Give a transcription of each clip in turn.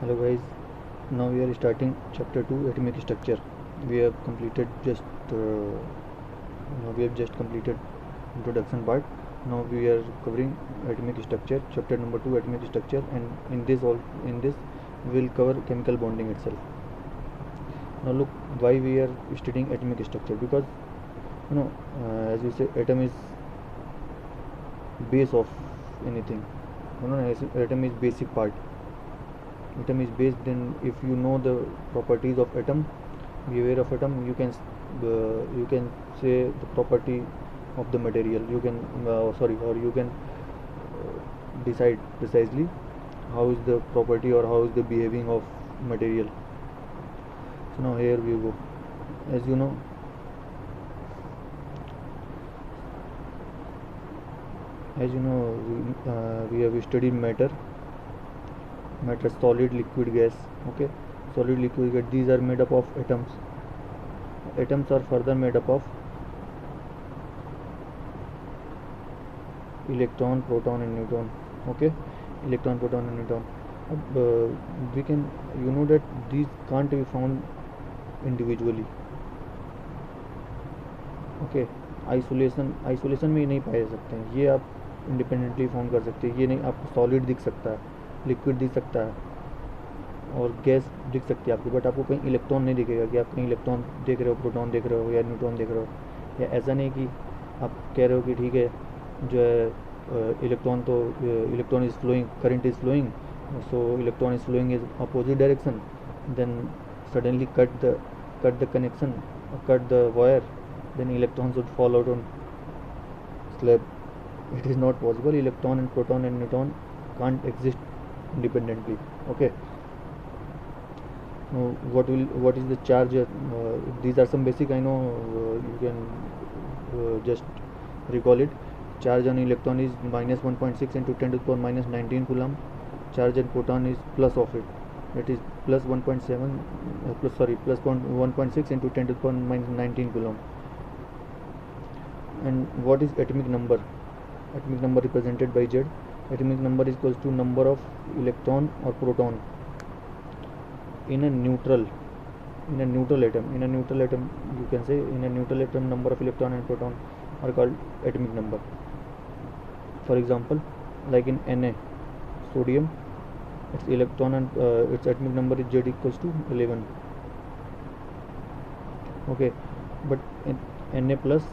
Hello guys, now we are starting chapter 2 atomic structure. We have completed just completed introduction part. Now we are covering atomic structure, chapter number 2 atomic structure, and in this we will cover chemical bonding itself. Now look, why we are studying atomic structure, because as we say, atom is base of anything. Atom is basic part. Atom is based in, if you know the properties of atom, be aware of atom, you can say the property of the material. You can or you can decide precisely how is the property or how is the behaving of material. So now here we go. As you know, we have studied matter, solid, liquid, gas. Okay, solid, liquid, gas, these are made up of atoms. Atoms are further made up of electron, proton and neutron. Okay, electron, proton and neutron. We can, that these can't be found individually. Okay, isolation में ये नहीं पाए जा सकते हैं. ये आप independently found कर सकते हैं. ये नहीं, आपको सॉलिड दिख सकता है, लिक्विड दिख सकता है और गैस दिख सकती है आपको, बट आपको कहीं इलेक्ट्रॉन नहीं दिखेगा कि आप कहीं इलेक्ट्रॉन देख रहे हो, प्रोटॉन देख रहे हो या न्यूट्रॉन देख रहे हो. या ऐसा नहीं कि आप कह रहे हो कि ठीक है, जो है electron is flowing, current is flowing, so electron is flowing is opposite direction, then suddenly cut the connection, cut the wire, then electrons would fall out on slab. It is not possible. Electron and proton and neutron can't exist independently. Okay. Now what is the charge? These are some basic, I know, you can just recall it. Charge on electron is minus 1.6 into 10 to the power minus 19 coulomb. Charge on proton is plus of it. That is plus 1.7 plus 1.6 into 10 to the power minus 19 coulomb. And what is atomic number? Atomic number represented by Z. Atomic number is equals to number of electron or proton in a neutral atom. In a neutral atom, you can say, in a neutral atom, number of electron and proton are called atomic number. For example, like in Na, sodium, its electron and its atomic number is Z equals to 11. Okay, but in Na plus,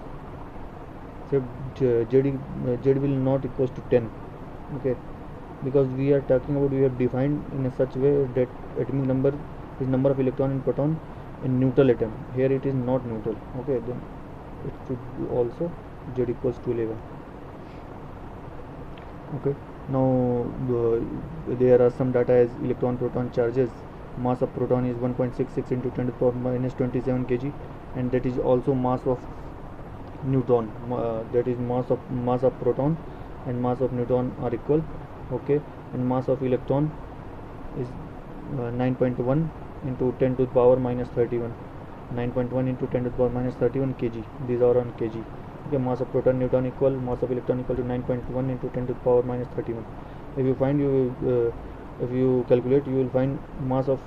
so Z will not equals to 10. Okay, because we are talking about, we have defined in a such way that atomic number is number of electron and proton in neutral atom. Here it is not neutral. Okay, then it should be also Z equals to 11. Okay, now there are some data as electron proton charges. Mass of proton is 1.66 into 10 to the power minus 27 kg, and that is also mass of neutron. That is mass of proton and mass of neutron are equal. Okay, and mass of electron is 9.1 into 10 to the power minus 31. 9.1 into 10 to the power minus 31 kg. These are on kg. Okay, mass of proton, neutron equal, mass of electron equal to 9.1 into 10 to the power minus 31. If you calculate, you will find mass of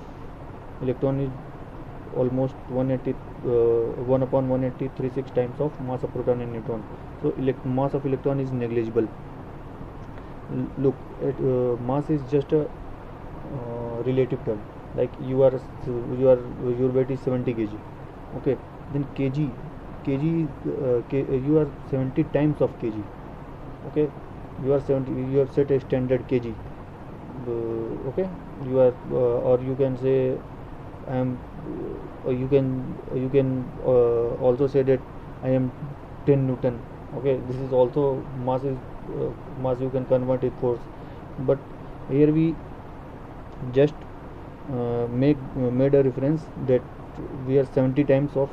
electron is almost 180 1 upon 180 times of mass of proton and neutron. So mass of electron is negligible. Look, mass is just a relative term. Like your weight is 70 kg. Okay, then kg you are 70 times of kg. Okay, you have set a standard kg. Okay, you are or you can say I am you can also say that I am 10 Newton. Okay, this is also mass you can convert it force, but here we just made a reference that we are 70 times of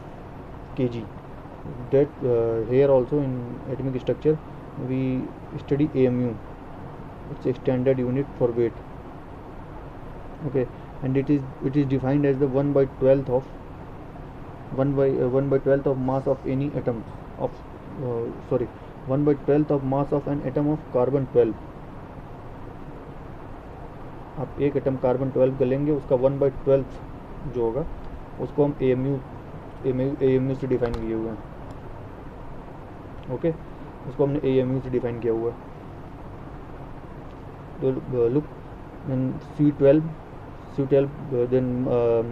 kg. That here also in atomic structure we study AMU. It's a standard unit for weight. Okay, and it is defined as the 1/12 of 1/12 of mass of any atom of 1/12 of mass of an atom of carbon 12. आप एक atom carbon 12 का लेंगे, उसका 1/12 जो होगा उसको हम AMU से डिफाइन किए हुए हैं। ओके, उसको हमने AMU से डिफाइन किया हुआ है। तो look C12 then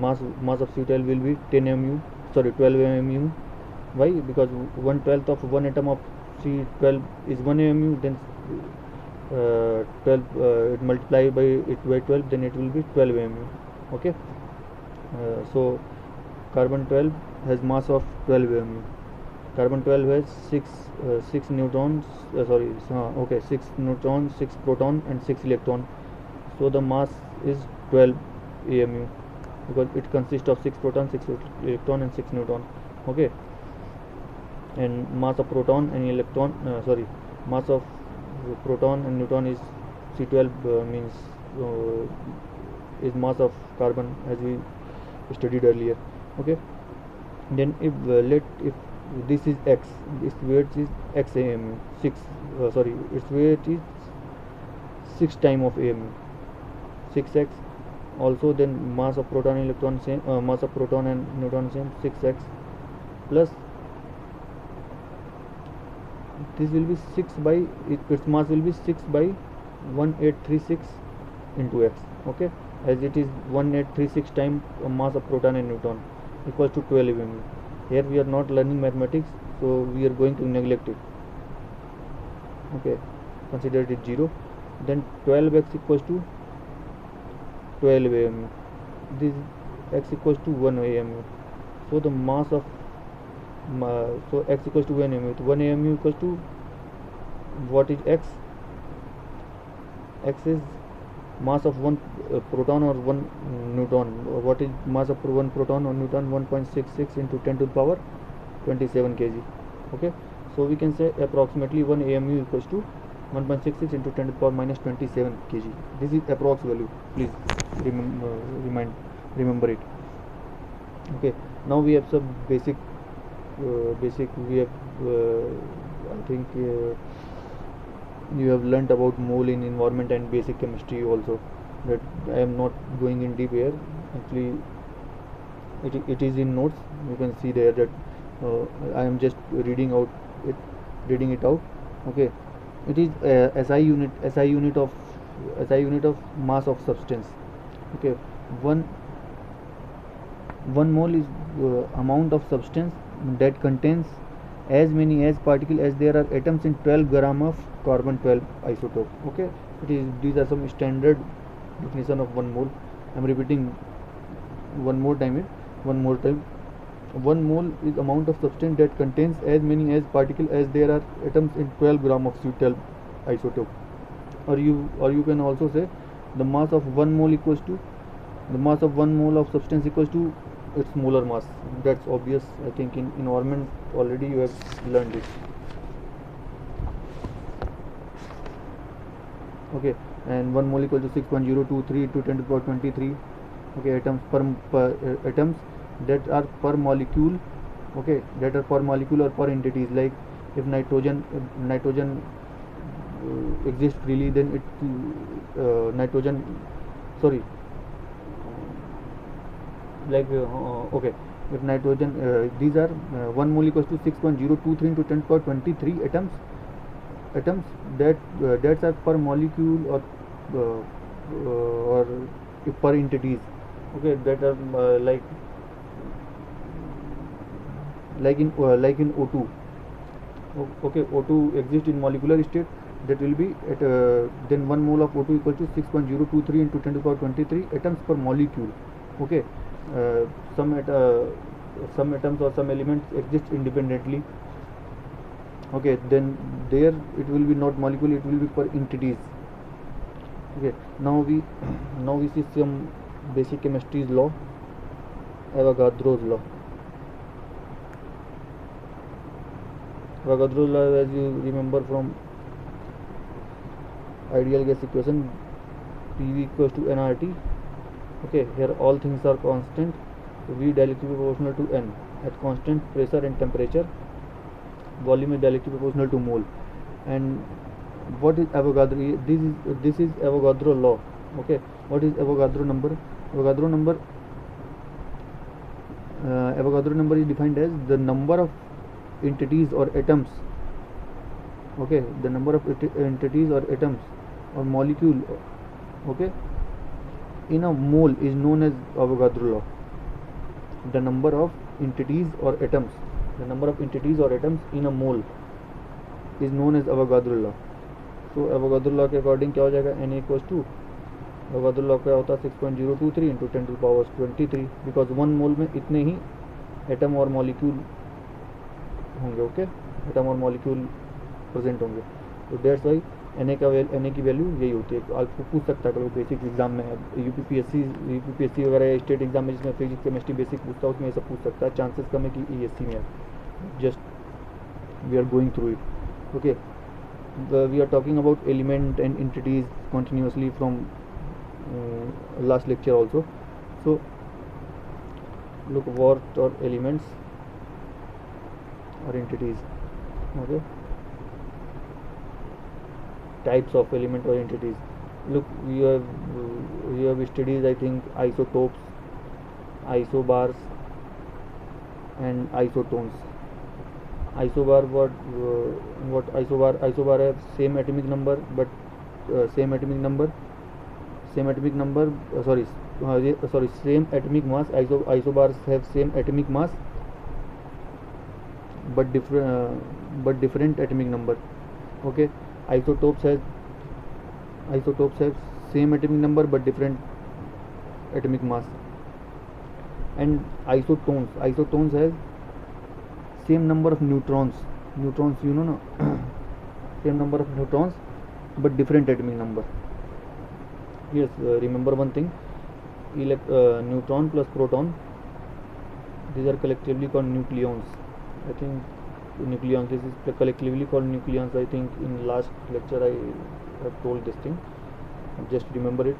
mass of C12 will be 12 AMU. Why? Because 1/12 of one atom of C12 is 1 AMU, then 12 it multiply by 12, then it will be 12 AMU. Okay, so carbon 12 has mass of 12 AMU. Carbon 12 has 6 neutrons, 6 neutrons, 6 proton and 6 electron. So the mass is 12 AMU because it consists of 6 proton, 6 electron and 6 neutron. Okay, and mass of proton and electron, mass of proton and neutron is C12, means is mass of carbon, as we studied earlier. Okay, then if this is X, this weight is X AMU, its weight is 6 time of AMU, 6x. Also then mass of proton and electron same, mass of proton and neutron same, 6x, plus this will be 6 by its mass will be 6 by 1836 into x. Okay, as it is 1836 time mass of proton and neutron equals to 12 AMU. Here we are not learning mathematics, so we are going to neglect it. Okay, consider it 0. Then 12x equals to 12 AMU. This x equals to 1 AMU. So the mass of so x equals to 1 AMU. 1 AMU equals to what is x? X is mass of one proton or one neutron. What is mass of one proton or neutron? 1.66 into 10 to the power 27 kg. Okay, so we can say approximately 1 AMU equals to 1.66 into 10 to the power minus 27 kg. This is approx value. Please remember it. Okay, now we have some basic we have I think you have learnt about mole in environment and basic chemistry also, that I am not going in deep here. Actually it is in notes, you can see there that I am just reading it out. Okay, it is SI unit of mass of substance. Okay, one mole is amount of substance that contains as many as particle as there are atoms in 12 gram of carbon 12 isotope. Okay, these are some standard definition of 1 mole. I am repeating one more time. 1 mole is amount of substance that contains as many as particle as there are atoms in 12 gram of C12 isotope. Or you can also say the mass of 1 mole equals to the mass of 1 mole of substance equals to its molar mass. That's obvious. I think in environment already you have learned it. Okay, and 1 mole equal to 6.023 into 10 to the power 23. Okay, atoms atoms that are per molecule. Okay, that are per molecule or per entities. Like if nitrogen exists freely, then it okay, if nitrogen these are 1 mole equals to 6.023 into 10 to the power 23 atoms that are per molecule or per entities. Okay, that are like in O2. Okay, O2 exists in molecular state, that will be at then 1 mole of O2 equal to 6.023 into 10 to the power 23 atoms per molecule. Okay, some atoms or some elements exist independently. Okay, then there it will be not molecule, it will be per entities. Okay, now we see some basic chemistry's law, Avogadro's law. Avogadro's law, as you remember from ideal gas equation, PV equals to nRT. Okay, here all things are constant, V directly proportional to N at constant pressure and temperature. Volume is directly proportional to mole. And what is Avogadro? This is Avogadro law. Okay, What is Avogadro number? Avogadro number Avogadro number is defined as the number of entities or atoms, okay, the number of entities or atoms or molecule, okay, in a mole is known as Avogadro law. The number of entities or atoms, the number of entities or atoms in a mole is known as Avogadro law. So Avogadro law के according क्या हो जाएगा, Na equals to Avogadro law क्या होता है 6.023 into 10 to power 23, because one mole में इतने ही एटम और मॉलिक्यूल होंगे, ओके, एटम और मॉलिक्यूल प्रेजेंट होंगे. तो दैट्स वाई Na की वैल्यू यही होती है. आपको पूछ सकता है कभी बेसिक एग्जाम में, यूपीपीएससी वगैरह स्टेट एग्जाम में जिसमें फिजिक्स केमिस्ट्री बेसिक पूछता है उसमें ये सब पूछ सकता है. चांसेस कम है कि ESC में है. Just we are going through it, okay. We are talking about element and entities continuously from last lecture also. So look, what are elements or entities, okay, types of element or entities. Look, we have studied, I think, isotopes, isobars and isotones. Isobar, what isobar have same atomic number, but same atomic mass. Isobars have same atomic mass but different atomic number, okay. Isotopes have same atomic number but different atomic mass. And isotones have same number of neutrons, you know, no? Same number of neutrons but different atomic number. Yes, remember one thing, neutron plus proton, these are collectively called nucleons. I think nucleons, this is collectively called nucleons. I think in last lecture I have told this thing, just remember it.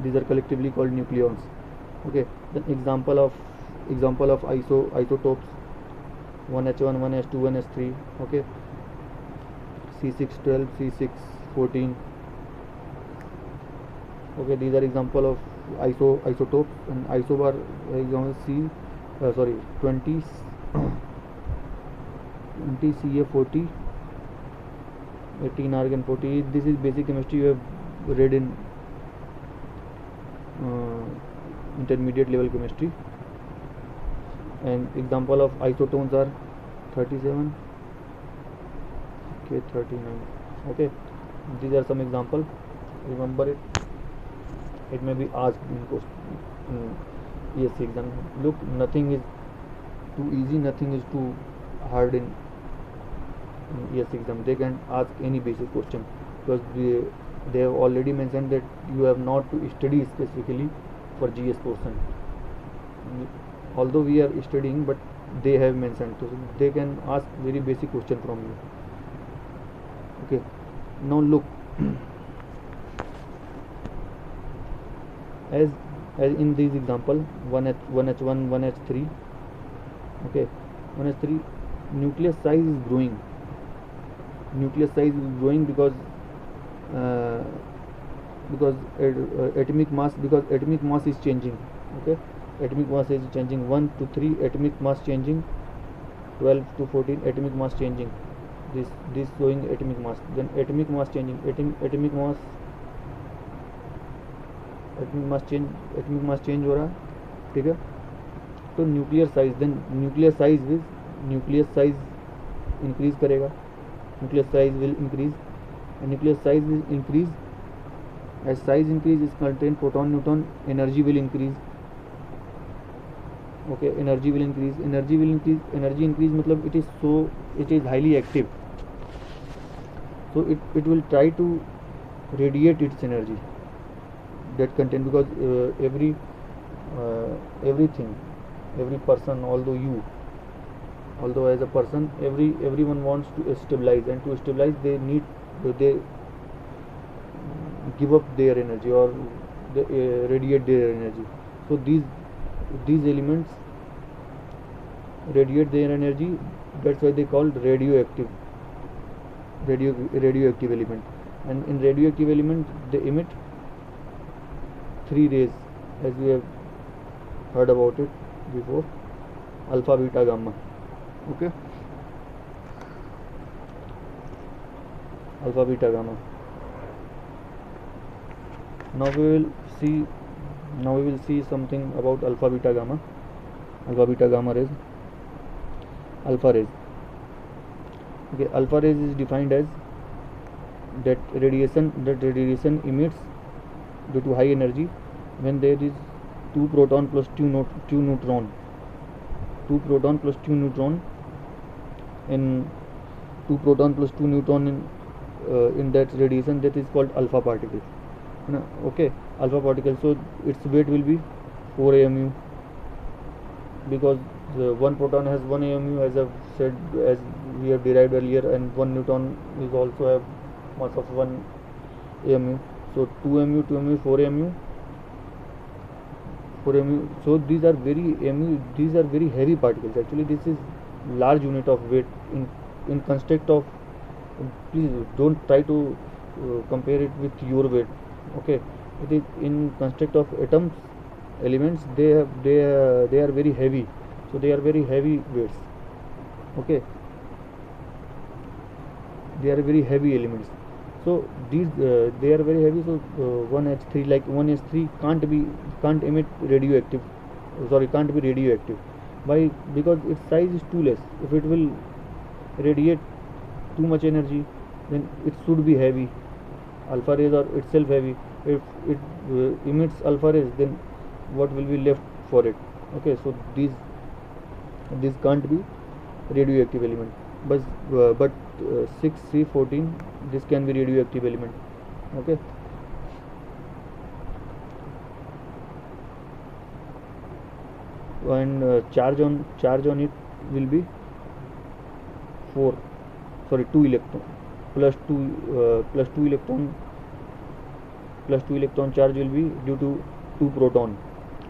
These are collectively called nucleons, okay. Then example of isotopes, 1H1, 1H2, 1H3, okay, C612, C614, okay. These are example of isotopes. And isobar example 20 Ca40, 18 argon 40. This is basic chemistry you have read in intermediate level chemistry. And example of isotones are 37, K39, okay. These are some example, remember it. It may be asked in ESC exam. Look, nothing is too easy, nothing is too hard in ESC exam. They can ask any basic question because they have already mentioned that you have not to study specifically for GS portion. Although we are studying, but they have mentioned, so they can ask very basic question from you, okay. Now look, as in this example, 1H1, 1H3, okay, 1H3, nucleus size is growing. Because atomic mass is changing, okay. Atomic mass is changing, 1 to 3 atomic mass changing, 12 to 14 atomic mass changing. This showing atomic mass. Then atomic mass changing, atomic mass change हो रहा है, ठीक है. तो nuclear size, then nuclear size increase करेगा. Nuclear size will increase, and nuclear size will increase. As size increase is contain proton, neutron, energy will increase, okay. Energy increase मतलब it is highly active, so it will try to radiate its energy that content, because every person, although as a person, everyone wants to stabilize, and to stabilize they give up their energy or they radiate their energy. So these elements radiate their energy. That's why they called radioactive element. And in radioactive element they emit three rays, as we have heard about it before: alpha, beta, gamma. Okay, alpha, beta, gamma. Now we will see something about alpha, beta, gamma. Alpha, beta, gamma rays. Alpha rays. Okay, alpha rays is defined as that radiation emits due to high energy when there is 2 proton plus 2 neutron, 2 proton plus 2 neutron in 2 proton plus 2 neutron in that radiation, that is called alpha particle. Okay, alpha particle. So its weight will be 4 AMU, because one proton has 1 AMU, as I've said, as we have derived earlier, and 1 neutron is also have mass of 1 AMU. So 2 AMU, 2 AMU, 4 AMU, 4 AMU. So these are very heavy particles. Actually, this is large unit of weight in construct of. Please don't try to compare it with your weight. Okay, it is in construct of atoms, elements. They are very heavy. So they are very heavy weights. Okay, they are very heavy elements. So these they are very heavy. So 1H3, like 1H3 can't emit radioactive. Sorry, can't be radioactive. Why? Because its size is too less. If it will radiate too much energy, then it should be heavy. Alpha rays are itself heavy. If it emits alpha rays, then what will be left for it? Okay, so these can't be radioactive element. But 6C14, this can be radioactive element. Okay, and charge on it will be 2 electron plus 2 electron charge will be due to 2 proton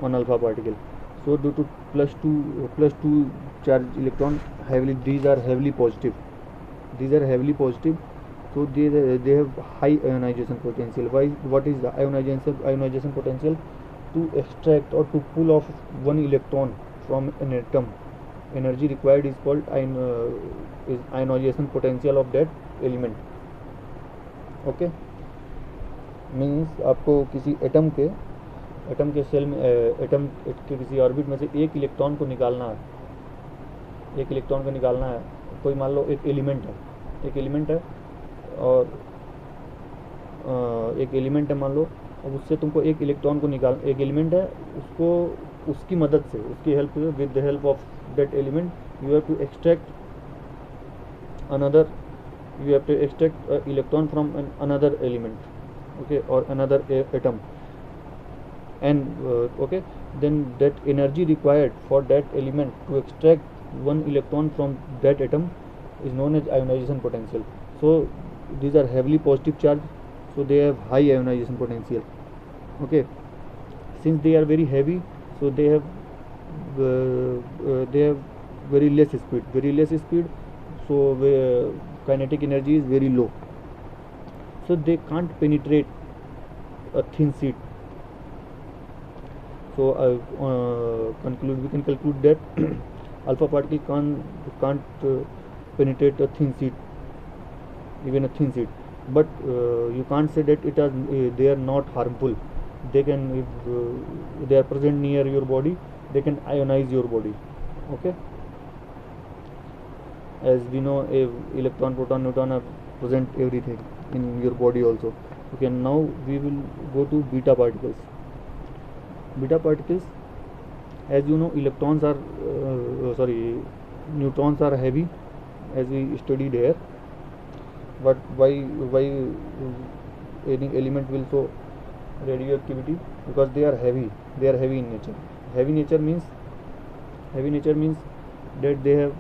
on alpha particle. So due to plus 2 charge electron, these are heavily positive. So they have high ionization potential. Why? What is the ionization potential? To extract or to pull off 1 electron from an atom, energy required is called ionization potential of that element. Okay, means आपको किसी atom के cell में atom के किसी orbit में से एक electron को निकालना है। कोई मान लो एक एलिमेंट है और एक एलिमेंट है मान लो, अब उससे तुमको एक इलेक्ट्रॉन को एक एलिमेंट है, उसको उसकी मदद से, उसकी हेल्प से, with the help of that element you have to extract electron from another element, okay, or another atom, and okay, then that energy required for that element to extract 1 electron from that atom is known as ionization potential. So these are heavily positive charge, so they have high ionization potential. Okay, since they are very heavy, so they have very less speed, so kinetic energy is very low, so they can't penetrate a thin sheet. So we can conclude that alpha particle can't penetrate a thin sheet, even a thin sheet. But you can't say that they are not harmful. They can, if they are present near your body, they can ionize your body. Okay, as we know, electron, proton, neutron are present everything in your body also. Okay, now we will go to beta particles. As you know, neutrons are heavy, as we studied here. But why any element will show radioactivity? Because they are heavy in nature. Heavy nature means that they have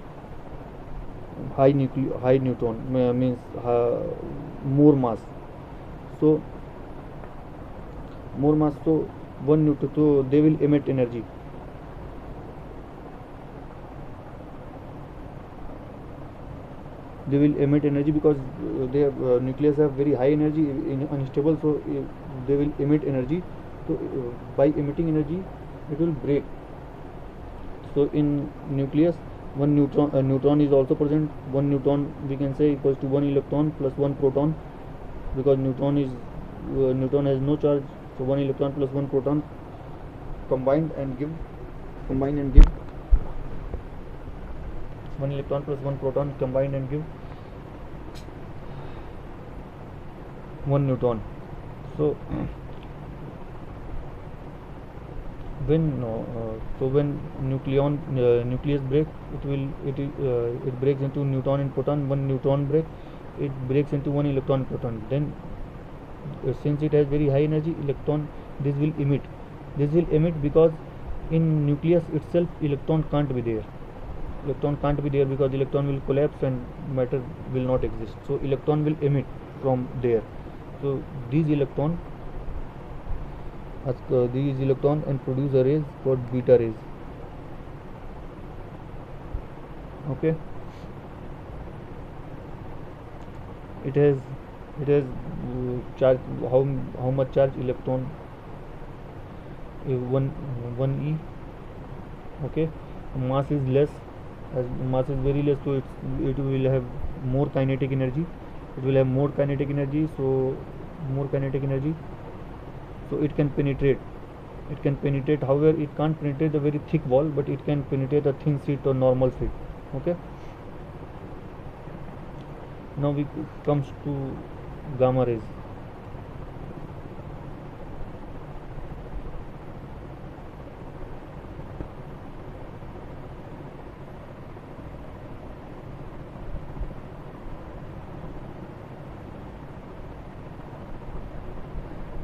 high neutron, means more mass. So 1 neutron, so they will emit energy. Because they have nucleus have very high energy, unstable, so they will emit energy So by emitting energy it will break. So in nucleus one neutron is also present. One neutron we can say equals to one electron plus one proton, because neutron has no charge. So one electron plus one proton combine and give one electron plus one proton combine and give one neutron. So when nucleus break, it breaks into neutron and proton. One neutron break, it breaks into one electron proton. Then since it has very high energy, electron this will emit because in nucleus itself electron can't be there. Because electron will collapse and matter will not exist. So electron will emit from there. So these electron and produce a rays called beta rays. Okay, it has charge. How much charge electron? One e. Okay, mass is less. As mass is very less, so it will have more kinetic energy. So more kinetic energy. So it can penetrate. However, it can't penetrate the very thick wall, but it can penetrate a thin sheet or normal sheet. Okay. Now we comes to gamma rays.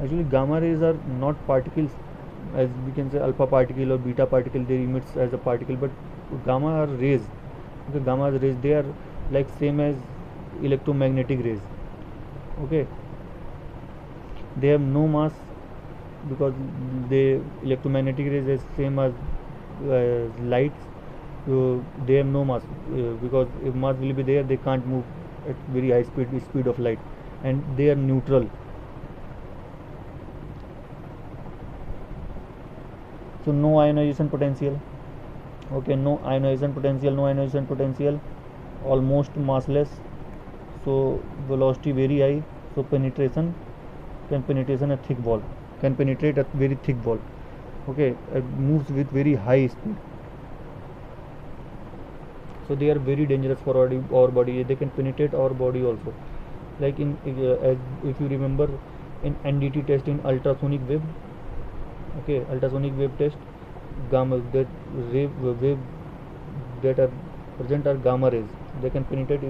Actually, gamma rays are not particles, as we can say alpha particle or beta particle. They emits as a particle, but gamma are rays. Okay, gamma are rays. They are like same as electromagnetic rays. Okay, they have no mass, because the electromagnetic rays is same as lights. They have no mass, because if mass will be there, they can't move at very high speed of light, and they are neutral. So no ionization potential. Okay, no ionization potential, almost massless. So velocity very high. So penetration a thick wall, can penetrate a very thick wall. Okay, it moves with very high speed. So they are very dangerous for our body. They can penetrate our body also. Like as if you remember in NDT test, in ultrasonic wave. Okay, ultrasonic wave test, gamma that wave that are present are gamma rays. They can penetrate even